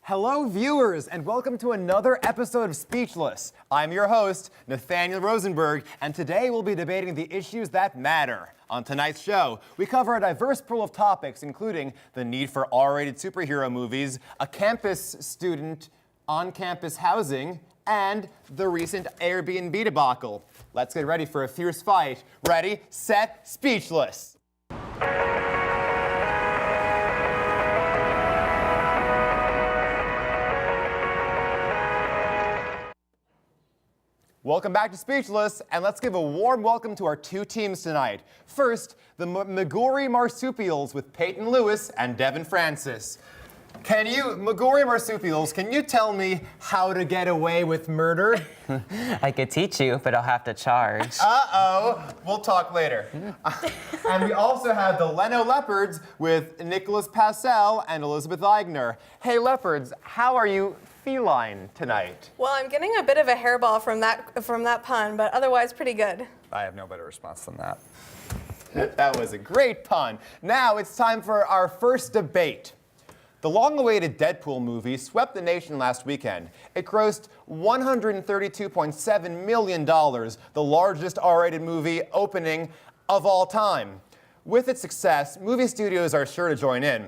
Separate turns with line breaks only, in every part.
Hello, viewers, and welcome to another episode of Speechless. I'm your host, Nathaniel Rosenberg, and today we'll be debating the issues that matter. On tonight's show, we cover a diverse pool of topics, including the need for R-rated superhero movies, a campus student on-campus housing, and the recent Airbnb debacle. Let's get ready for a fierce fight. Ready, set, speechless. Welcome back to Speechless, and let's give a warm welcome to our two teams tonight. First, the Maguri Marsupials with Peyton Lewis and Devin Francis. Maguri Marsupials, can you tell me how to get away with murder?
I could teach you, but I'll have to charge.
Uh-oh, we'll talk later. And we also have the Leno Leopards with Nicholas Passell and Elizabeth Eigner. Hey, Leopards, how are you feline tonight?
Well, I'm getting a bit of a hairball from that pun, but otherwise pretty good.
I have no better response than that.
That was a great pun. Now it's time for our first debate. The long-awaited Deadpool movie swept the nation last weekend. It grossed $132.7 million, the largest R-rated movie opening of all time. With its success, movie studios are sure to join in,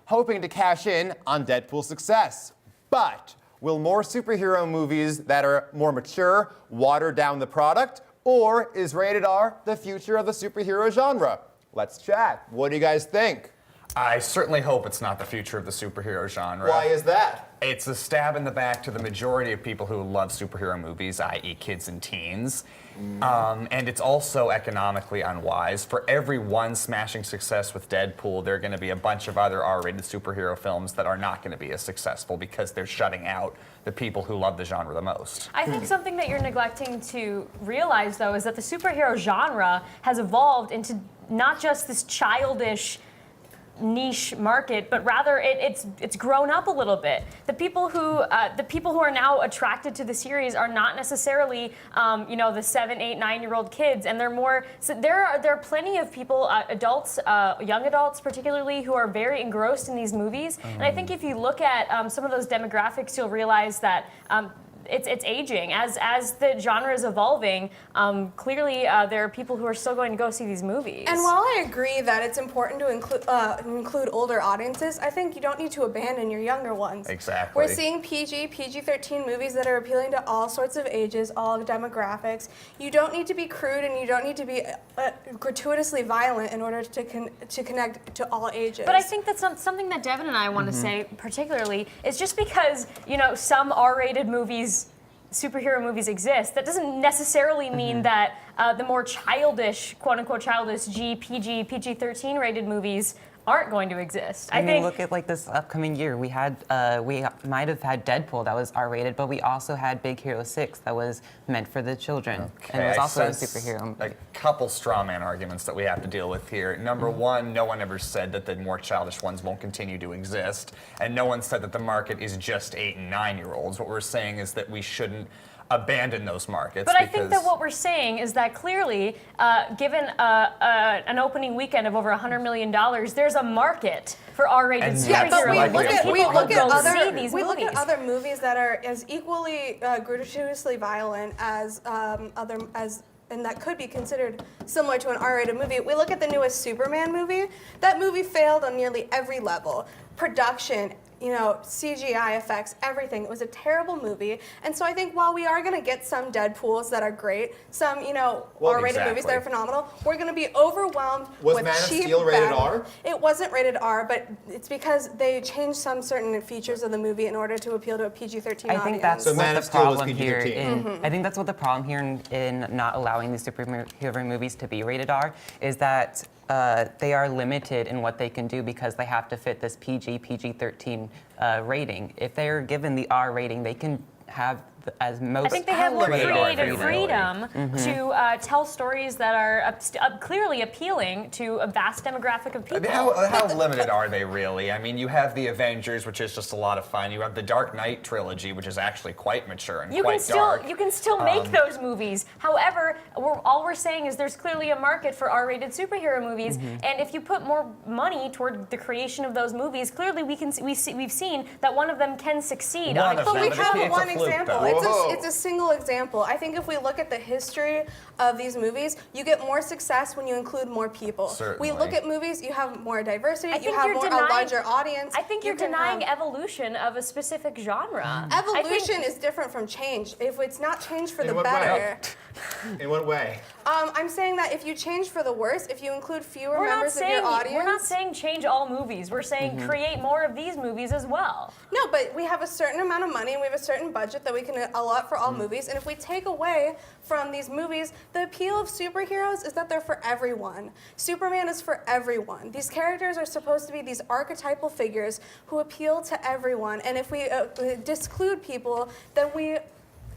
hoping to cash in on Deadpool's success. But will more superhero movies that are more mature water down the product, or is rated R the future of the superhero genre? Let's chat. What do you guys think?
I certainly hope it's not the future of the superhero genre.
Why is that?
It's a stab in the back to the majority of people who love superhero movies, i.e. kids and teens. And it's also economically unwise. For every one smashing success with Deadpool, there are going to be a bunch of other R-rated superhero films that are not going to be as successful because they're shutting out the people who love the genre the most.
I think something that you're neglecting to realize, though, is that the superhero genre has evolved into not just this childish niche market, but rather it's grown up a little bit. The people who are now attracted to the series are not necessarily the 7, 8, 9-year-old kids, and they're more. So there are plenty of people, adults, young adults particularly, who are very engrossed in these movies. And I think if you look at some of those demographics, you'll realize that. It's aging. As the genre is evolving, clearly there are people who are still going to go see these movies.
And while I agree that it's important to include older audiences, I think you don't need to abandon your younger ones.
Exactly.
We're seeing PG-13 movies that are appealing to all sorts of ages, all demographics. You don't need to be crude, and you don't need to be gratuitously violent in order to connect to all ages.
But I think that's something that Devin and I want to say particularly is just because some R-rated movies, superhero movies exist, that doesn't necessarily mean that the more childish, quote-unquote childish PG, PG-13 rated movies aren't going to exist.
I mean, look at like this upcoming year. We might have had Deadpool that was R-rated, but we also had Big Hero 6 that was meant for the children, and it was also a superhero.
A couple straw man arguments that we have to deal with here. Number one, no one ever said that the more childish ones won't continue to exist, and no one said that the market is just 8 and 9-year-olds. What we're saying is that we shouldn't abandon those markets.
But I think that what we're saying is that clearly, given an opening weekend of over $100 million, there's a market for R-rated superhero.
Yeah, but we look
movies.
at other movies that are as equally gratuitously violent as and that could be considered similar to an R-rated movie. We look at the newest Superman movie. That movie failed on nearly every level. Production, CGI effects, everything. It was a terrible movie. And so I think while we are going to get some Deadpools that are great, some, R-rated movies that are phenomenal, we're going to be overwhelmed with cheap
Man of Steel rated R?
It wasn't rated R, but it's because they changed some certain features of the movie in order to appeal to a PG-13 audience.
I think that's
So
what
Man
the
of Steel was
problem here.
PG-13.
I think that's what the problem here in not allowing these superhero movies to be rated R is that they are limited in what they can do because they have to fit this PG-13 rating. If they're given the R rating, they can have as most.
I think they have more creative
freedom.
freedom to tell stories that are clearly appealing to a vast demographic of
I
people.
mean, how limited are they really? I mean, you have the Avengers, which is just a lot of fun. You have the Dark Knight trilogy, which is actually quite mature and quite dark.
You can still make those movies. However, all we're saying is there's clearly a market for R-rated superhero movies, and if you put more money toward the creation of those movies, clearly we've seen that one of them can succeed.
One of
But we
them,
have
it's a
one
fluke,
example.
though.
It's a single example. I think if we look at the history of these movies, you get more success when you include more people.
Certainly.
We look at movies, you have more diversity,
I
you
think
have
you're
a
denying-
larger audience.
I think
you
you're
can
denying
have-
evolution of a specific genre.
Evolution is different from change. If it's not change for
In
the
what
better.
way? In what way?
I'm saying that if you change for the worse, if you include fewer
We're not
members of
saying
your audience.
we're not saying change all movies. We're saying create more of these movies as well.
No, but we have a certain amount of money and we have a certain budget that we can allot for all movies. And if we take away from these movies, the appeal of superheroes is that they're for everyone. Superman is for everyone. These characters are supposed to be these archetypal figures who appeal to everyone. And if we disclude people, then we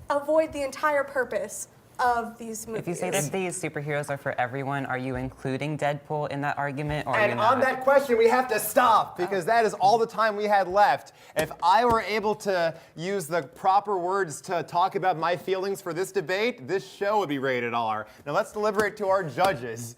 avoid the entire purpose of these movies.
If you say that these superheroes are for everyone, are you including Deadpool in that argument, or are you
And
not?
on that question, we have to stop because that is all the time we had left. If I were able to use the proper words to talk about my feelings for this debate, this show would be rated R. Now let's deliberate to our judges.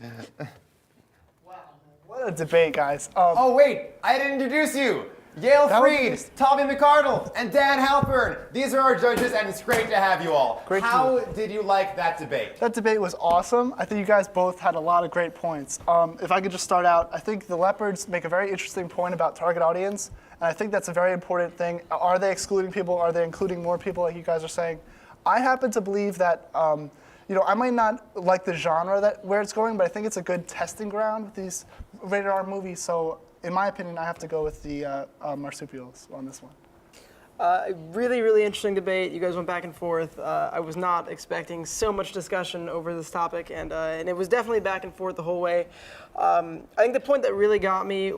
What a debate, guys.
Oh wait, I didn't introduce you. Yale
That was
Freed,
just-
Tommy McArdle, and Dan Halpern. These are our judges, and it's great to have you all.
Great to
How
meet
did you like that debate?
That debate was awesome. I think you guys both had a lot of great points. If I could just start out, I think the Leopards make a very interesting point about target audience, and I think that's a very important thing. Are they excluding people? Are they including more people, like you guys are saying? I happen to believe that, I might not like the genre where it's going, but I think it's a good testing ground with these rated R movies. So, in my opinion, I have to go with the marsupials on this one.
Really, really interesting debate. You guys went back and forth. I was not expecting so much discussion over this topic, and it was definitely back and forth the whole way. I think the point that really got me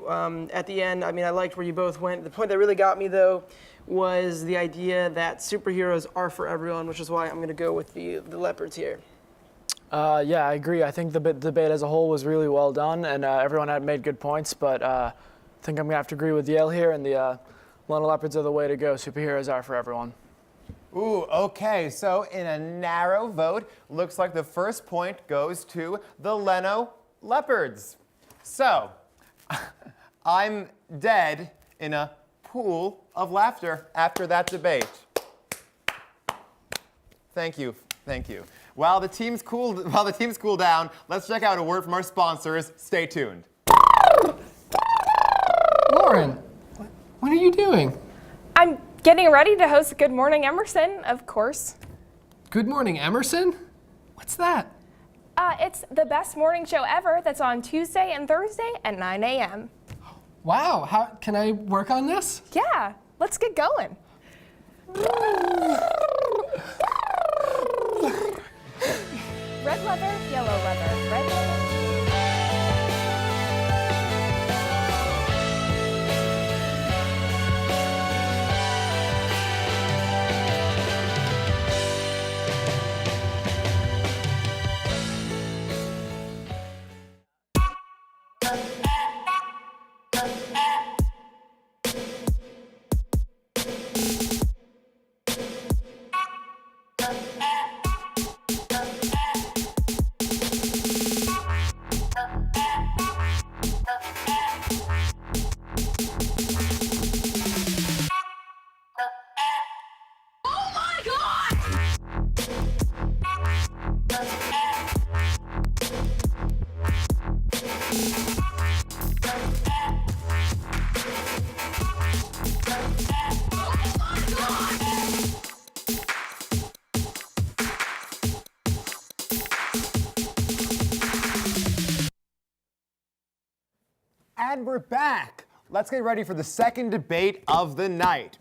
at the end, I liked where you both went. The point that really got me, though, was the idea that superheroes are for everyone, which is why I'm going to go with the Leopards here.
Yeah, I agree. I think the debate as a whole was really well done, and everyone had made good points, but I think I'm going to have to agree with Yale here, and the Atlanta Leopards are the way to go. Superheroes are for everyone.
Ooh, okay, so in a narrow vote, looks like the first point goes to the Leno Leopards. So, I'm dead in a pool of laughter after that debate. Thank you, thank you. While the teams cool down, let's check out a word from our sponsors. Stay tuned.
Lauren, what are you doing?
I'm getting ready to host Good Morning Emerson, of course.
Good Morning Emerson? What's that?
It's the best morning show ever that's on Tuesday and Thursday at 9 a.m.
Wow, how can I work on this?
Yeah, let's get going. Red leather, yellow leather, red leather.
And we're back. Let's get ready for the second debate of the night.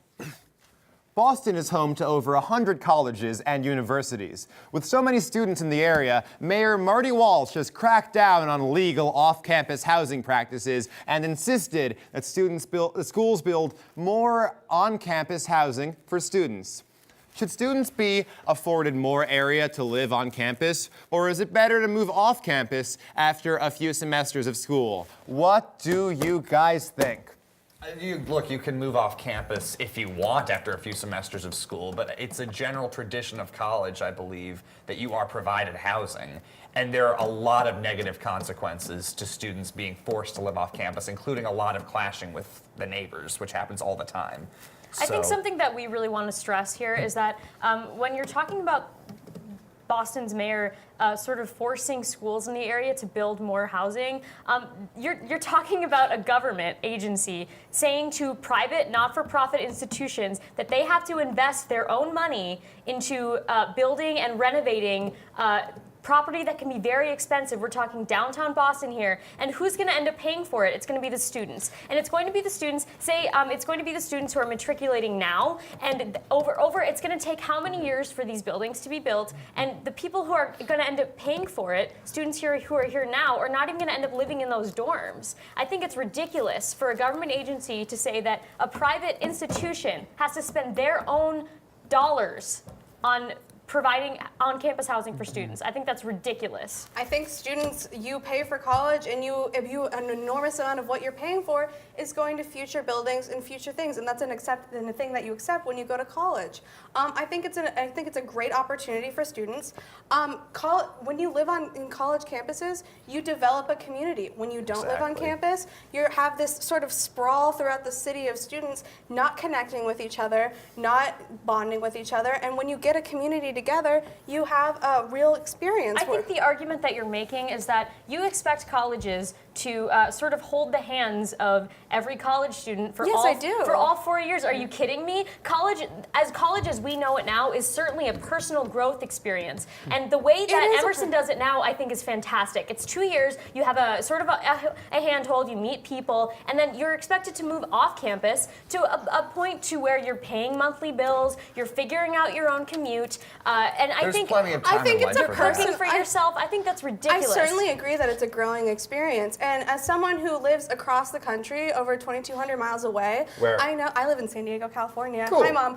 Boston is home to over 100 colleges and universities. With so many students in the area, Mayor Marty Walsh has cracked down on illegal off-campus housing practices and insisted that schools build more on-campus housing for students. Should students be afforded more area to live on campus, or is it better to move off campus after a few semesters of school? What do you guys think?
Look, you can move off campus if you want after a few semesters of school, but it's a general tradition of college, I believe, that you are provided housing. And there are a lot of negative consequences to students being forced to live off campus, including a lot of clashing with the neighbors, which happens all the time.
I think
So-
something that we really want to stress here is that when you're talking about Boston's mayor sort of forcing schools in the area to build more housing, you're talking about a government agency saying to private not-for-profit institutions that they have to invest their own money into building and renovating property that can be very expensive. We're talking downtown Boston here. And who's going to end up paying for it? It's going to be the students. And it's going to be the students, it's going to be the students who are matriculating now. And it's going to take how many years for these buildings to be built? And the people who are going to end up paying for it, students here who are here now, are not even going to end up living in those dorms. I think it's ridiculous for a government agency to say that a private institution has to spend their own dollars on providing on-campus housing for students. I think that's ridiculous.
I think students, you pay for college, and an enormous amount of what you're paying for is going to future buildings and future things, and that's a thing that you accept when you go to college. I think it's a great opportunity for students. When you live in college campuses, you develop a community. When you don't live on campus, you have this sort of sprawl throughout the city of students not connecting with each other, not bonding with each other, and when you get a community together, you have a real experience.
I think the argument that you're making is that you expect colleges to sort of hold the hands of every college student for all 4 years. Are you kidding me? College as we know it now, is certainly a personal growth experience. And the way that Emerson does it now, I think, is fantastic. It's 2 years, you have a sort of a handhold, you meet people, and then you're expected to move off campus to a point to where you're paying monthly bills, you're figuring out your own commute, and
There's plenty of time in life
you're
for
cooking
that.
for yourself. I think that's ridiculous.
I certainly agree that it's a growing experience. And as someone who lives across the country, over 2,200 miles away,
Where?
I live in San Diego, California.
Cool.
Hi, Mom.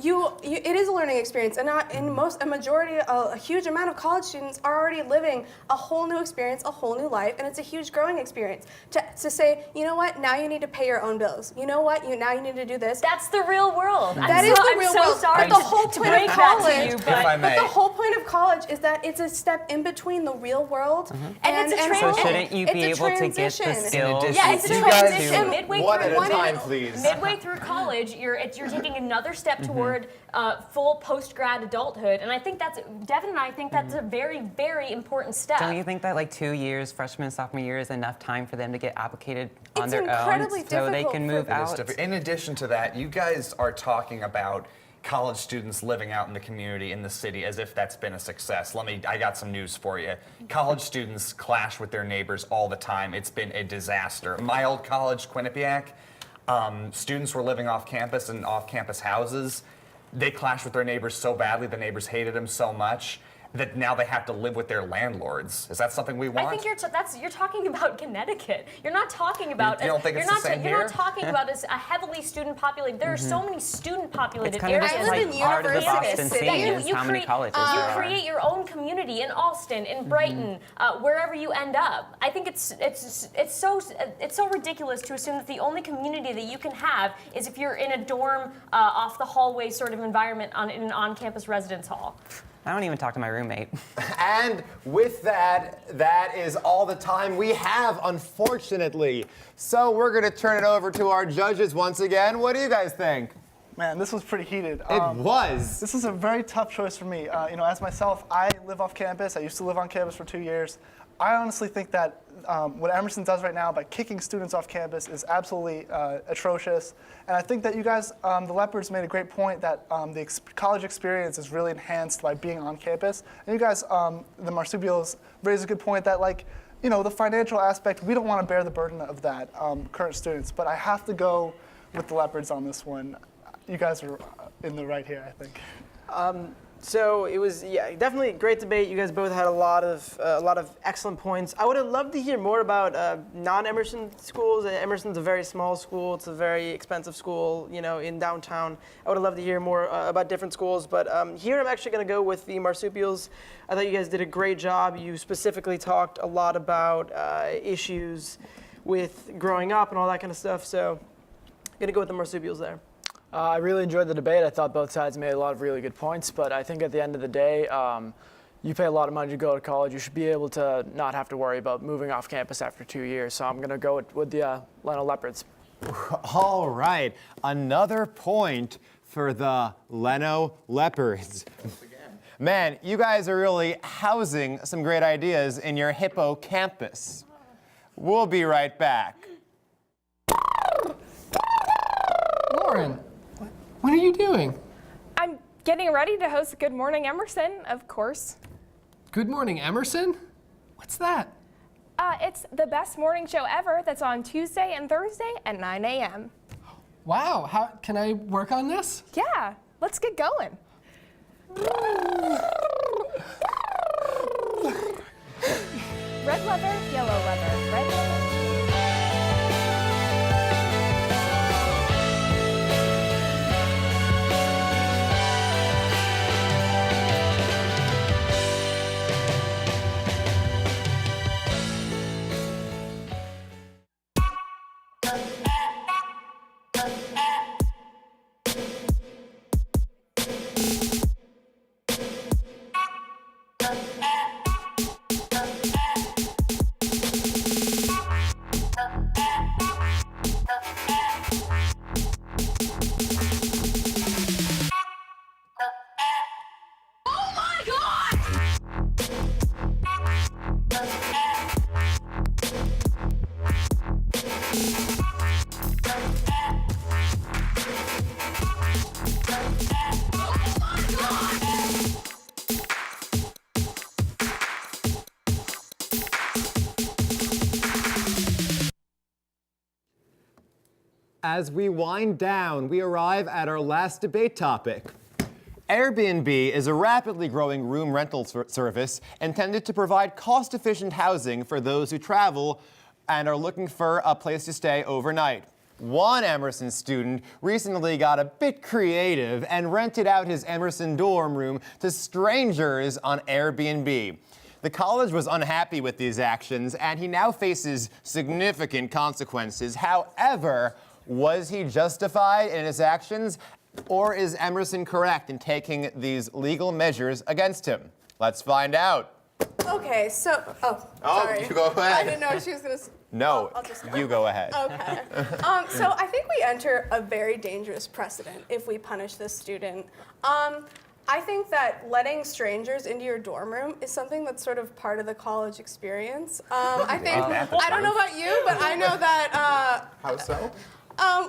It is a learning experience, and a huge amount of college students are already living a whole new experience, a whole new life, and it's a huge growing experience. To say, you know what, now you need to pay your own bills. You know what, now you need to do this.
That's the real world.
That is the real world.
I'm so sorry
But the whole
to
point
break
of
that to
college,
you,
If I
but
may.
the whole point of college is that it's a step in between the real world and
it's a
home.
So shouldn't you be
It's a
able to get the
transition.
skills?
Yeah, it's a
You guys-
transition. Midway
One
through
at a time, please.
Midway through college, you're taking another step toward full post-grad adulthood, and I think Devin and I think that's a very, very important step.
Don't you think that like 2 years, freshman, sophomore year, is enough time for them to get applicated on
It's
their own
incredibly
so they
difficult
can
for-
move
It is
out?
In addition to that, you guys are talking about college students living out in the community in the city as if that's been a success. I got some news for you. College students clash with their neighbors all the time. It's been a disaster. My old college, Quinnipiac, students were living off campus in off-campus houses. They clashed with their neighbors so badly, the neighbors hated them so much that now they have to live with their landlords. Is that something we want?
I think you're talking about Connecticut. You're not talking about.
You don't think it's
you're
the same
You're
here?
not talking about a heavily student populated. There are so many student populated
It's kind of
areas.
just
I live
like
in
part of the
University
Boston
City.
scene
You-
is
you
how many
create-
colleges
You
there are.
create your own community in Austin, in Brighton, wherever you end up. I think it's so ridiculous to assume that the only community that you can have is if you're in a dorm off the hallway sort of environment in an on-campus residence hall.
I don't even talk to my roommate.
And with that is all the time we have, unfortunately. So we're going to turn it over to our judges once again. What do you guys think?
Man, this was pretty heated.
It was.
This is a very tough choice for me. As myself, I live off campus. I used to live on campus for 2 years. I honestly think that what Emerson does right now by kicking students off campus is absolutely atrocious. And I think that you guys, the Leopards, made a great point that the college experience is really enhanced by being on campus. And you guys, the Marsupials, raised a good point that, the financial aspect, we don't want to bear the burden of that, current students. But I have to go with the Leopards on this one. You guys are in the right here, I think.
So it was, definitely a great debate. You guys both had a lot of excellent points. I would have loved to hear more about non-Emerson schools. Emerson's a very small school. It's a very expensive school, in downtown. I would have loved to hear more about different schools. But here I'm actually going to go with the marsupials. I thought you guys did a great job. You specifically talked a lot about issues with growing up and all that kind of stuff. So I'm going to go with the marsupials there.
I really enjoyed the debate. I thought both sides made a lot of really good points, but I think at the end of the day, you pay a lot of money to go to college. You should be able to not have to worry about moving off campus after 2 years. So I'm going to go with the Leno Leopards.
All right, another point for the Leno Leopards. Man, you guys are really housing some great ideas in your hippocampus. We'll be right back.
Lauren, what are you doing?
I'm getting ready to host Good Morning Emerson, of course.
Good morning, Emerson? What's that?
It's the best morning show ever that's on Tuesday and Thursday at 9 a.m.
Wow, how can I work on this?
Yeah, let's get going. Red leather, yellow leather, red leather.
As we wind down, we arrive at our last debate topic. Airbnb is a rapidly growing room rental service intended to provide cost-efficient housing for those who travel and are looking for a place to stay overnight. One Emerson student recently got a bit creative and rented out his Emerson dorm room to strangers on Airbnb. The college was unhappy with these actions, and he now faces significant consequences. However, was he justified in his actions, or is Emerson correct in taking these legal measures against him? Let's find out.
Okay, so, sorry.
You go ahead.
I didn't know she was gonna.
No,
I'll just go.
you go ahead.
Okay. So I think we enter a very dangerous precedent if we punish this student. I think that letting strangers into your dorm room is something that's sort of part of the college experience. I think, I don't know about you, but I know that.
How so?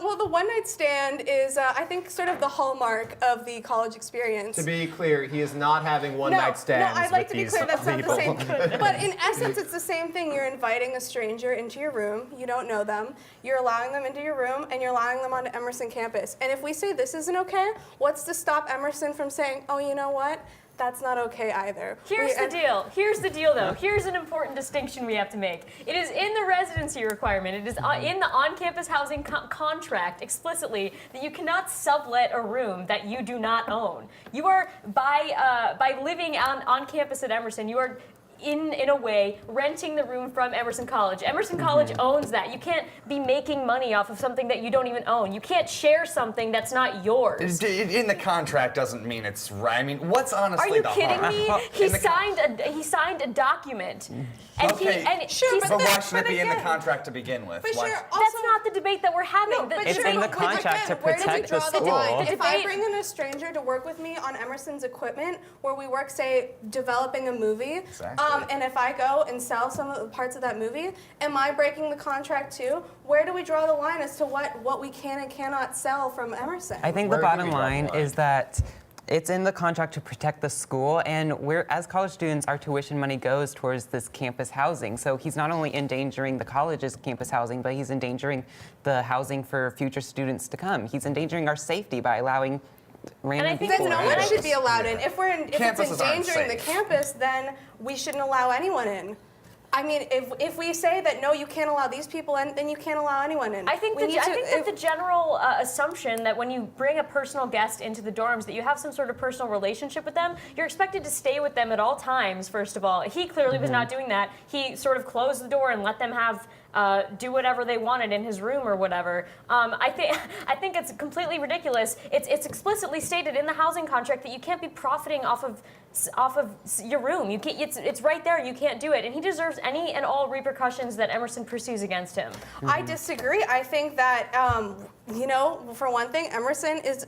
Well, the one-night stand is, I think, sort of the hallmark of the college experience.
To be clear, he is not having one-night stands
No, I'd like
with
to be
these
clear, that's not the
people.
same. But in essence, it's the same thing. You're inviting a stranger into your room. You don't know them. You're allowing them into your room, and you're allowing them onto Emerson campus. And if we say this isn't okay, what's to stop Emerson from saying, oh, you know what? That's not okay either.
Here's the deal. Here's the deal, though. Here's an important distinction we have to make. It is in the residency requirement. It is in the on-campus housing contract explicitly that you cannot sublet a room that you do not own. You are by living on campus at Emerson, you are in a way, renting the room from Emerson College. Emerson College owns that. You can't be making money off of something that you don't even own. You can't share something that's not yours.
In the contract doesn't mean it's right. I mean, what's honestly
Are you
the
kidding
harm?
me? He signed a document. And
Okay,
Sure,
but why shouldn't
but
it be in the
again-
contract to begin with?
But
Why-
sure,
That's
also,
not the debate that we're having.
No, but
It's
sure,
in the
but
contract to
again, where do we
protect the
draw the
school.
line?
The
If I
debate-
bring in a stranger to work with me on Emerson's equipment, where we work, say, developing a movie,
Exactly.
and if I go and sell some of the parts of that movie, am I breaking the contract too? Where do we draw the line as to what we can and cannot sell from Emerson?
I think
Where
the
do
bottom
we draw the
line
line?
is that it's in the contract to protect the school, and we're, as college students, our tuition money goes towards this campus housing. So he's not only endangering the college's campus housing, but he's endangering the housing for future students to come. He's endangering our safety by allowing random
think
people.
Then no
in.
one should be allowed in. If it's
Campuses aren't
endangering the
safe.
campus, then we shouldn't allow anyone in. I mean, if we say that no, you can't allow these people in, then you can't allow anyone in.
I think that the general assumption that when you bring a personal guest into the dorms, that you have some sort of personal relationship with them, you're expected to stay with them at all times. First of all, he clearly was not doing that. He sort of closed the door and let them have. Do whatever they wanted in his room or whatever. I think it's completely ridiculous. It's explicitly stated in the housing contract that you can't be profiting off of your room. You can't. It's right there. You can't do it, and he deserves any and all repercussions that Emerson pursues against him.
I disagree. I think that, for one thing, Emerson is.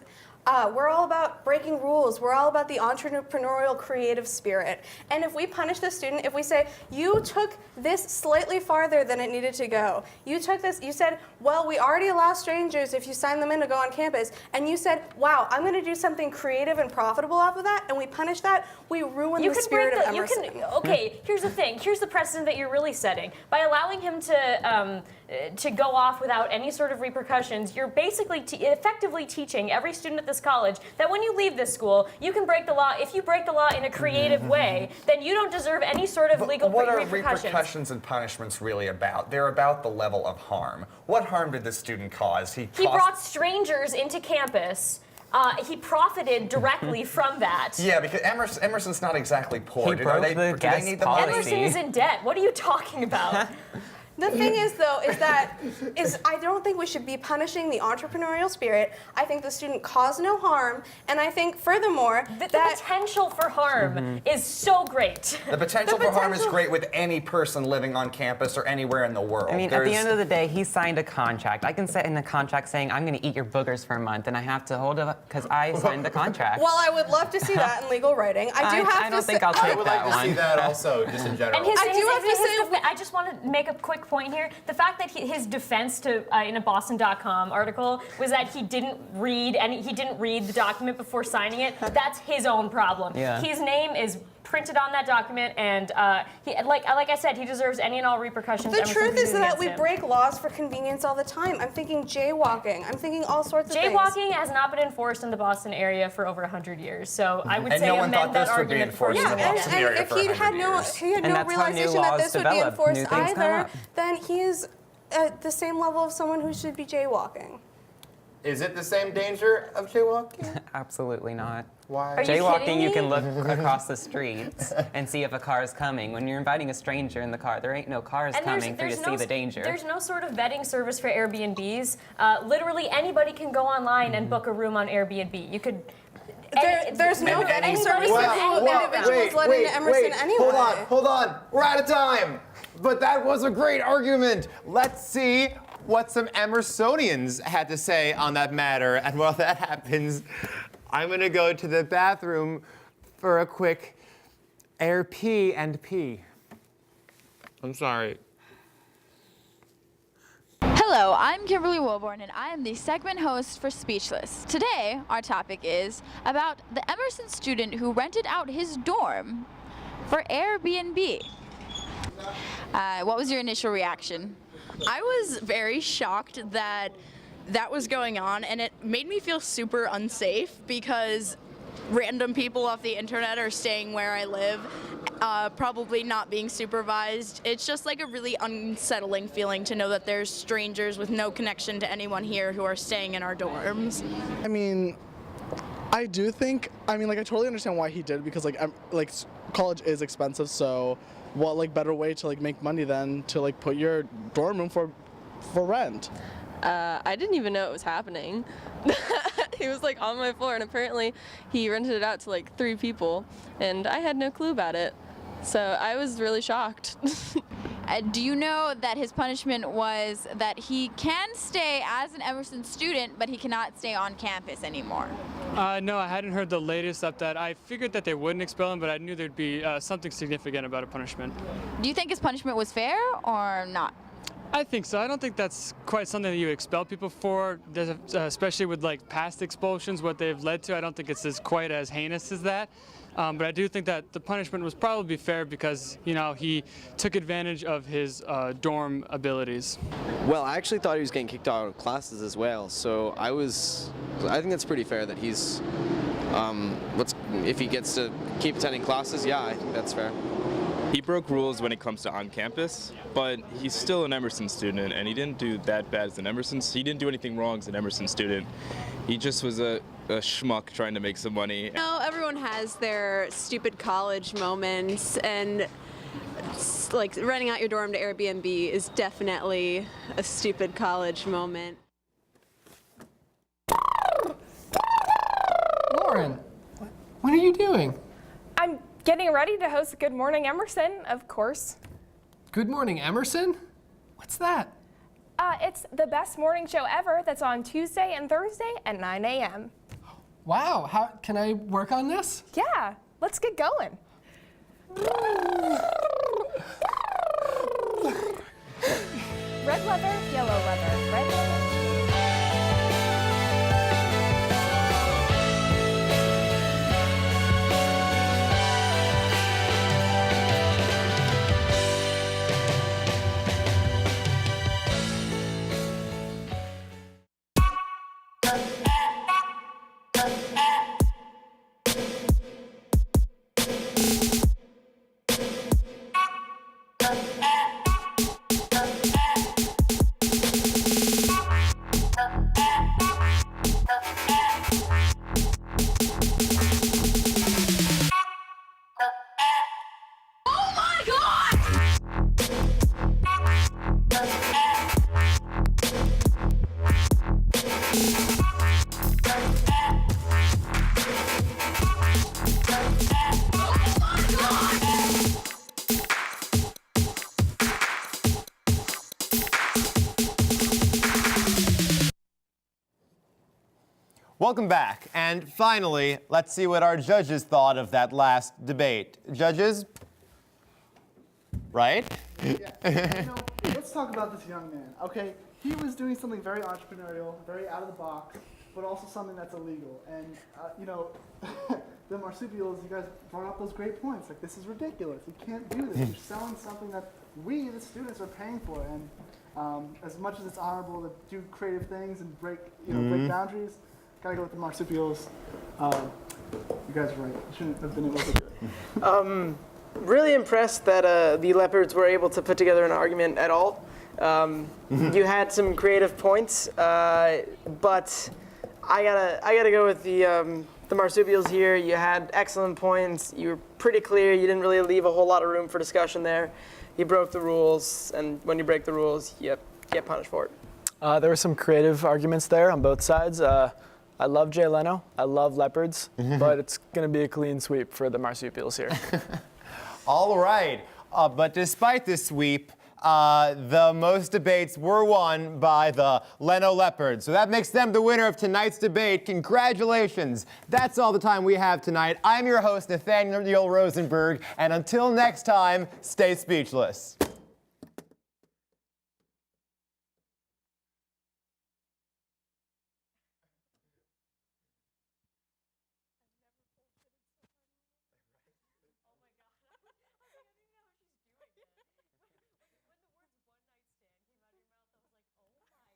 We're all about breaking rules. We're all about the entrepreneurial creative spirit. And if we punish the student, if we say, you took this slightly farther than it needed to go, you took this, you said, well, we already allow strangers if you sign them in to go on campus, and you said, wow, I'm going to do something creative and profitable off of that, and we punish that, we ruin the spirit of Emerson.
Okay, here's the thing. Here's the precedent that you're really setting. By allowing him to go off without any sort of repercussions, you're basically effectively teaching every student at this college that when you leave this school, you can break the law. If you break the law in a creative way, then you don't deserve any sort of legal
What are
repercussions.
repercussions and punishments really about? They're about the level of harm. What harm did this student cause?
He brought strangers into campus. He profited directly from that.
Yeah, because Emerson's not exactly poor.
He broke the
do they
guest
need the money?
policy.
Emerson is in debt. What are you talking about?
The thing is, though, is I don't think we should be punishing the entrepreneurial spirit. I think the student caused no harm, and I think, furthermore,
The potential for harm is so great.
The potential for harm is great with any person living on campus or anywhere in the world.
I mean, at the end of the day, he signed a contract. I can sit in the contract saying, I'm going to eat your boogers for a month, and I have to hold it because I signed the contract.
Well, I would love to see that in legal writing.
I don't think I'll
I
take
would
that
like to see
one.
that also, just in general.
And his,
I do have to say-
I just want to make a quick point here. The fact that his defense to in a Boston.com article was that he didn't read the document before signing it. That's his own problem.
Yeah.
His name is printed on that document, and like I said, he deserves any and all repercussions.
The
Emerson
truth is
pursues
that
against
we
him.
break laws for convenience all the time. I'm thinking jaywalking. I'm thinking all sorts of things.
Jaywalking has not been enforced in the Boston area for over 100 years, so I would
And
say
no one
amend
thought
that
this would be
argument for
enforced in
Yeah,
the
and,
Boston
and
area
if
for
he
100
had
years.
And
no
that's why new
realization that
laws
this would be
develop,
enforced
new things come
either,
up.
then he is at the same level of someone who should be jaywalking.
Is it the same danger of jaywalking?
Absolutely not.
Why?
Are you
Jaywalking,
kidding
you
me?
can look across the streets and see if a car is coming. When you're inviting a stranger in the car, there ain't no cars
And
coming for you to see the danger.
There's no sort of vetting service for Airbnbs. Literally anybody can go online and book a room on Airbnb. You could.
There's no
And
vetting
any-
service
Well,
for
well,
individuals let into Emerson anyway.
Hold on. We're out of time. But that was a great argument. Let's see what some Emersonians had to say on that matter. And while that happens, I'm going to go to the bathroom for a quick air pee and pee. I'm sorry.
Hello, I'm Kimberly Wilborn, and I am the segment host for Speechless. Today, our topic is about the Emerson student who rented out his dorm for Airbnb. What was your initial reaction?
I was very shocked that that was going on, and it made me feel super unsafe because random people off the internet are staying where I live, probably not being supervised. It's just like a really unsettling feeling to know that there's strangers with no connection to anyone here who are staying in our dorms.
I mean, I do think, I totally understand why he did it because college is expensive, so what better way to make money than to put your dorm room for rent?
I didn't even know it was happening. He was on my floor, and apparently he rented it out to 3 people, and I had no clue about it. So I was really shocked.
Do you know that his punishment was that he can stay as an Emerson student, but he cannot stay on campus anymore?
No, I hadn't heard the latest update. I figured that they wouldn't expel him, but I knew there'd be something significant about a punishment.
Do you think his punishment was fair or not?
I think so. I don't think that's quite something that you expel people for, especially with past expulsions, what they've led to. I don't think it's quite as heinous as that. But I do think that the punishment was probably fair because, you know, he took advantage of his dorm abilities.
Well, I actually thought he was getting kicked out of classes as well, so I think that's pretty fair that he's, if he gets to keep attending classes, yeah, I think that's fair.
He broke rules when it comes to on campus, but he's still an Emerson student, and he didn't do that bad as an Emerson. He didn't do anything wrong as an Emerson student. He just was a schmuck trying to make some money.
You know, everyone has their stupid college moments, and like renting out your dorm to Airbnb is definitely a stupid college moment.
Lauren, what are you doing?
I'm getting ready to host Good Morning Emerson, of course.
Good Morning Emerson? What's that?
It's the best morning show ever that's on Tuesday and Thursday at 9 a.m.
Wow, how can I work on this?
Yeah, let's get going. Red leather, yellow leather, red leather.
Welcome back. And finally, let's see what our judges thought of that last debate. Judges? Right?
Let's talk about this young man, okay? He was doing something very entrepreneurial, very out of the box, but also something that's illegal. And, the marsupials, you guys brought up those great points. Like, this is ridiculous. You can't do this. You're selling something that we, the students, are paying for. And as much as it's honorable to do creative things and break boundaries, gotta go with the marsupials. You guys are right. You shouldn't have been able to do it.
Really impressed that the leopards were able to put together an argument at all. You had some creative points, but I gotta go with the marsupials here. You had excellent points. You were pretty clear. You didn't really leave a whole lot of room for discussion there. You broke the rules, and when you break the rules, you get punished for it.
There were some creative arguments there on both sides. I love Jay Leno. I love leopards, but it's going to be a clean sweep for the marsupials here.
All right. But despite this sweep, the most debates were won by the Leno Leopards. So that makes them the winner of tonight's debate. Congratulations. That's all the time we have tonight. I'm your host, Nathaniel Rosenberg. And until next time, stay speechless.